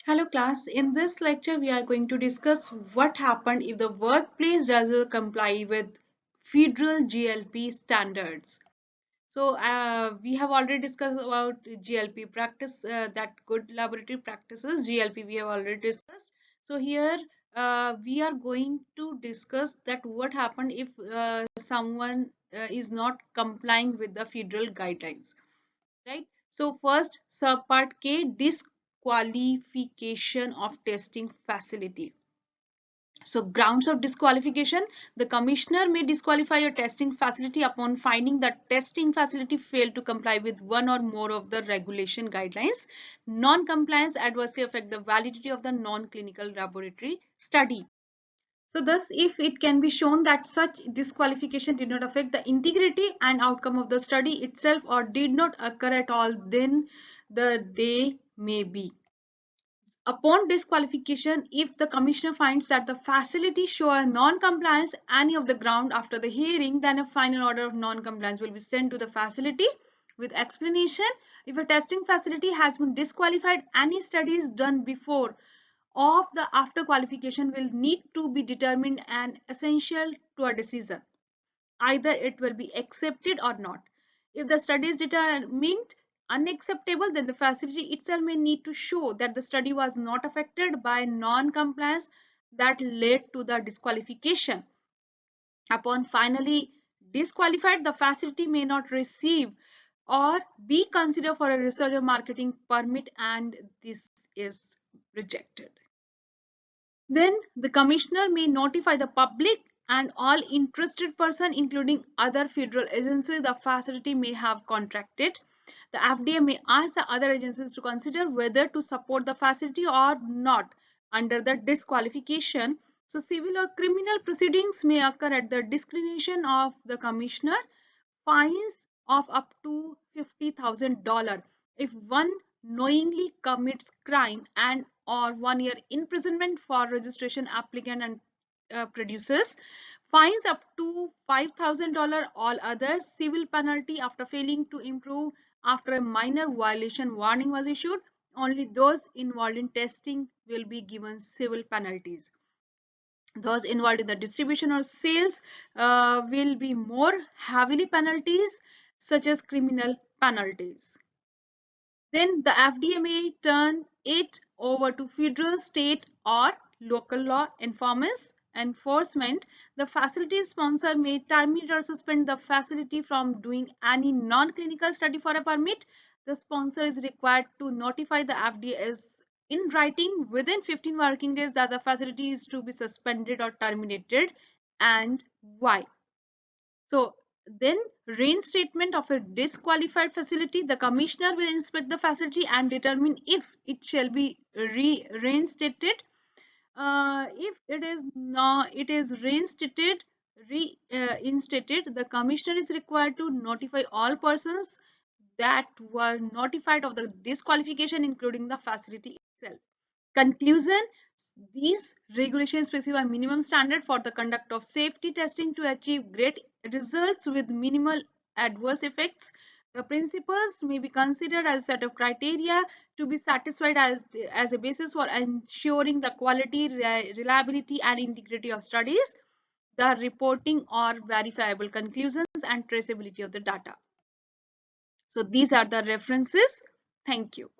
Hello class, in this lecture we are going to discuss what happened if the workplace doesn't comply with federal GLP standards. So we have already discussed about GLP practice, that good laboratory practices, GLP we have already discussed. So here we are going to discuss that what happened if someone is not complying with the federal guidelines, right? So first, subpart K, disqualification of testing facility. So grounds of disqualification: the commissioner may disqualify a testing facility upon finding that testing facility failed to comply with one or more of the regulation guidelines. Non-compliance adversely affect the validity of the non-clinical laboratory study. So thus, if it can be shown that such disqualification did not affect the integrity and outcome of the study itself or did not occur at all, then they may be. Upon disqualification, if the commissioner finds that the facility show a non-compliance any of the ground after the hearing, then a final order of non-compliance will be sent to the facility with explanation. If a testing facility has been disqualified, any studies done before of the after qualification will need to be determined and essential to a decision. Either it will be accepted or not. If the study is determined unacceptable, then the facility itself may need to show that the study was not affected by non-compliance that led to the disqualification. Upon finally disqualified, the facility may not receive or be considered for a research or marketing permit, and this is rejected. Then the commissioner may notify the public and all interested persons, including other federal agencies the facility may have contracted. The FDA may ask the other agencies to consider whether to support the facility or not under the disqualification. So civil or criminal proceedings may occur at the discretion of the commissioner. Fines of up to $50,000 if one knowingly commits crime, and or 1 year imprisonment for registration applicant and producers. Fines up to $5,000. All other civil penalty after failing to improve after a minor violation warning was issued. Only those involved in testing will be given civil penalties. Those involved in the distribution or sales will be more heavily penalties, such as criminal penalties. Then the FDA may turn it over to federal, state, or local law enforcement. The facility sponsor may terminate or suspend the facility from doing any non-clinical study for a permit. The sponsor is required to notify the FDA as in writing within 15 working days that the facility is to be suspended or terminated, and why. So then, reinstatement of a disqualified facility: the commissioner will inspect the facility and determine if it shall be reinstated. If it is reinstated, the commissioner is required to notify all persons that were notified of the disqualification, including the facility itself. Conclusion: these regulations specify minimum standard for the conduct of safety testing to achieve great results with minimal adverse effects. The principles may be considered as a set of criteria to be satisfied as a basis for ensuring the quality, reliability, and integrity of studies, the reporting or verifiable conclusions, and traceability of the data. So these are the references. Thank you.